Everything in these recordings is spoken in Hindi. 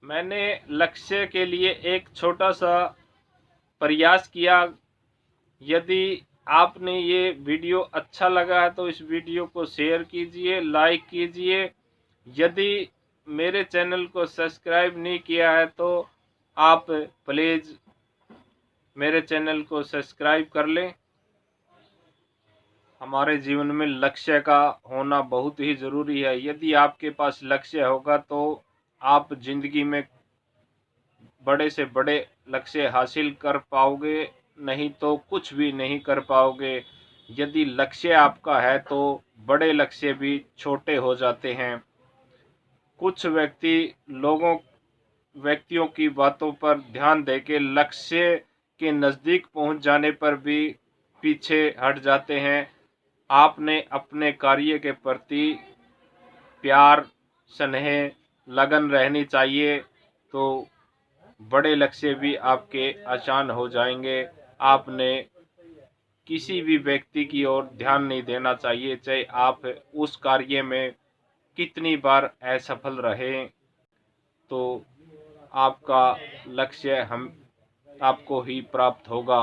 मैंने लक्ष्य के लिए एक छोटा सा प्रयास किया। यदि आपने ये वीडियो अच्छा लगा है तो इस वीडियो को शेयर कीजिए, लाइक कीजिए। यदि मेरे चैनल को सब्सक्राइब नहीं किया है तो आप प्लीज़ मेरे चैनल को सब्सक्राइब कर लें। हमारे जीवन में लक्ष्य का होना बहुत ही ज़रूरी है। यदि आपके पास लक्ष्य होगा तो आप ज़िंदगी में बड़े से बड़े लक्ष्य हासिल कर पाओगे, नहीं तो कुछ भी नहीं कर पाओगे। यदि लक्ष्य आपका है तो बड़े लक्ष्य भी छोटे हो जाते हैं। कुछ व्यक्तियों की बातों पर ध्यान देके लक्ष्य के नज़दीक पहुंच जाने पर भी पीछे हट जाते हैं। आपने अपने कार्य के प्रति प्यार, स्नेह, लगन रहनी चाहिए तो बड़े लक्ष्य भी आपके आसान हो जाएंगे। आपने किसी भी व्यक्ति की ओर ध्यान नहीं देना चाहिए, चाहे आप उस कार्य में कितनी बार असफल रहे, तो आपका लक्ष्य हम आपको ही प्राप्त होगा।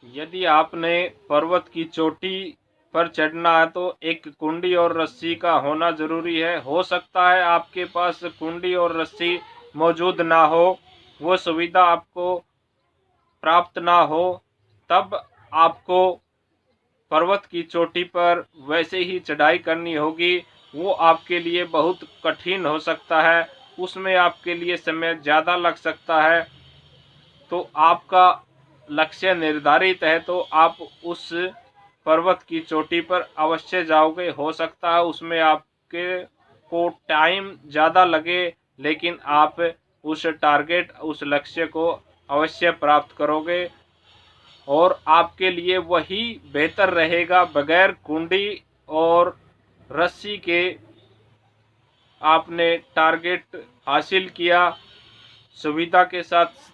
यदि आपने पर्वत की चोटी पर चढ़ना है तो एक कुंडी और रस्सी का होना ज़रूरी है। हो सकता है आपके पास कुंडी और रस्सी मौजूद ना हो, वो सुविधा आपको प्राप्त ना हो, तब आपको पर्वत की चोटी पर वैसे ही चढ़ाई करनी होगी। वो आपके लिए बहुत कठिन हो सकता है, उसमें आपके लिए समय ज़्यादा लग सकता है। तो आपका लक्ष्य निर्धारित है तो आप उस पर्वत की चोटी पर अवश्य जाओगे। हो सकता है उसमें आपके को टाइम ज़्यादा लगे, लेकिन आप उस लक्ष्य को अवश्य प्राप्त करोगे और आपके लिए वही बेहतर रहेगा। बगैर कुंडी और रस्सी के आपने टारगेट हासिल किया। सुविधा के साथ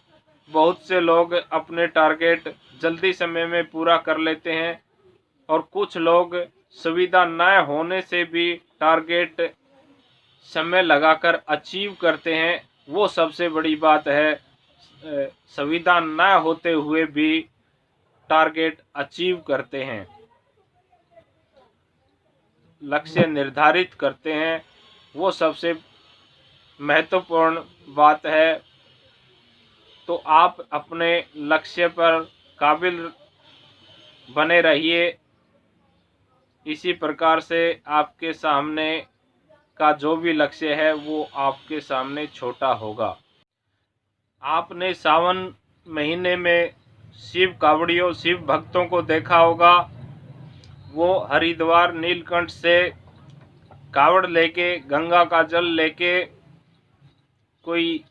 बहुत से लोग अपने टारगेट जल्दी समय में पूरा कर लेते हैं और कुछ लोग सुविधा न होने से भी टारगेट समय लगाकर अचीव करते हैं। वो सबसे बड़ी बात है। सुविधा न होते हुए भी टारगेट अचीव करते हैं, लक्ष्य निर्धारित करते हैं, वो सबसे महत्वपूर्ण बात है। तो आप अपने लक्ष्य पर काबिल बने रहिए। इसी प्रकार से आपके सामने का जो भी लक्ष्य है वो आपके सामने छोटा होगा। आपने सावन महीने में शिव भक्तों को देखा होगा। वो हरिद्वार नीलकंठ से कावड़ लेके, गंगा का जल लेके, कोई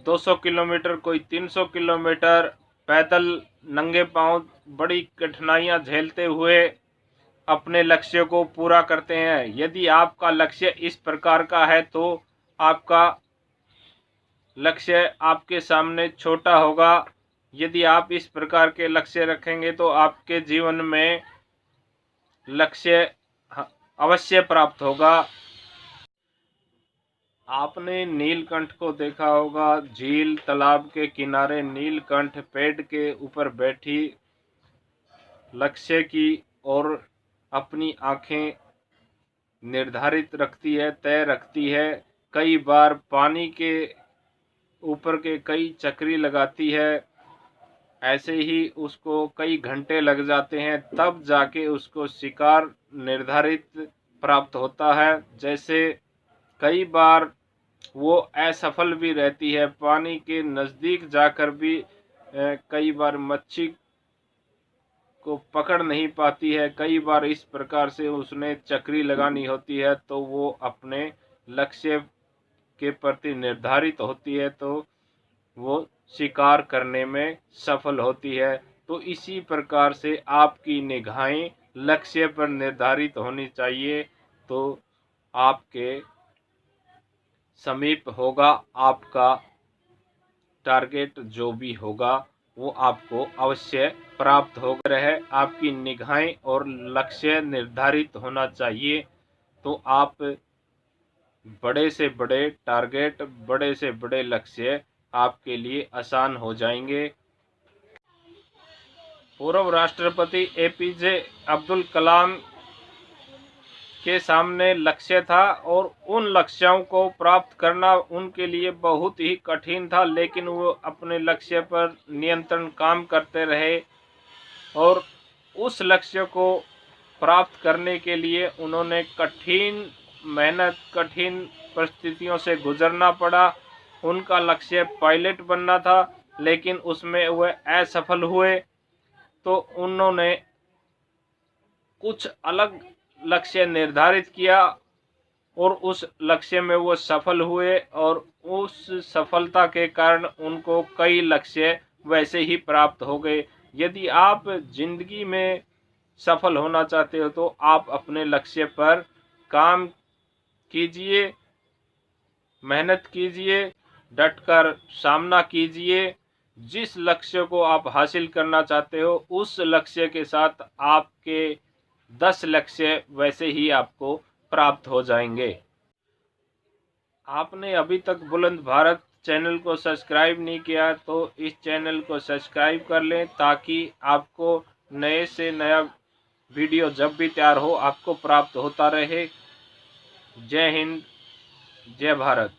200 किलोमीटर, कोई 300 किलोमीटर पैदल नंगे पांव बड़ी कठिनाइयां झेलते हुए अपने लक्ष्य को पूरा करते हैं। यदि आपका लक्ष्य इस प्रकार का है तो आपका लक्ष्य आपके सामने छोटा होगा। यदि आप इस प्रकार के लक्ष्य रखेंगे तो आपके जीवन में लक्ष्य अवश्य प्राप्त होगा। आपने नीलकंठ को देखा होगा, झील तालाब के किनारे नीलकंठ पेड़ के ऊपर बैठी लक्ष्य की और अपनी आंखें निर्धारित रखती है, तय रखती है। कई बार पानी के ऊपर के कई चक्री लगाती है। ऐसे ही उसको कई घंटे लग जाते हैं, तब जाके उसको शिकार निर्धारित प्राप्त होता है। जैसे कई बार वो असफल भी रहती है, पानी के नज़दीक जाकर भी कई बार मच्छी को पकड़ नहीं पाती है। कई बार इस प्रकार से उसने चक्री लगानी होती है तो वो अपने लक्ष्य के प्रति निर्धारित होती है तो वो शिकार करने में सफल होती है। तो इसी प्रकार से आपकी निगाहें लक्ष्य पर निर्धारित होनी चाहिए तो आपके समीप होगा आपका टारगेट। जो भी होगा वो आपको अवश्य प्राप्त होगा। रहे आपकी निगाहें और लक्ष्य निर्धारित होना चाहिए तो आप बड़े से बड़े टारगेट, बड़े से बड़े लक्ष्य आपके लिए आसान हो जाएंगे। पूर्व राष्ट्रपति एपीजे अब्दुल कलाम के सामने लक्ष्य था और उन लक्ष्यों को प्राप्त करना उनके लिए बहुत ही कठिन था, लेकिन वो अपने लक्ष्य पर नियंत्रण काम करते रहे और उस लक्ष्य को प्राप्त करने के लिए उन्होंने कठिन मेहनत, कठिन परिस्थितियों से गुजरना पड़ा। उनका लक्ष्य पायलट बनना था, लेकिन उसमें वह असफल हुए। तो उन्होंने कुछ अलग लक्ष्य निर्धारित किया और उस लक्ष्य में वो सफल हुए और उस सफलता के कारण उनको कई लक्ष्य वैसे ही प्राप्त हो गए। यदि आप जिंदगी में सफल होना चाहते हो तो आप अपने लक्ष्य पर काम कीजिए, मेहनत कीजिए, डटकर सामना कीजिए। जिस लक्ष्य को आप हासिल करना चाहते हो उस लक्ष्य के साथ आपके 10 लक्ष्य वैसे ही आपको प्राप्त हो जाएंगे। आपने अभी तक बुलंद भारत चैनल को सब्सक्राइब नहीं किया तो इस चैनल को सब्सक्राइब कर लें, ताकि आपको नए से नया वीडियो जब भी तैयार हो आपको प्राप्त होता रहे। जय हिंद, जय भारत।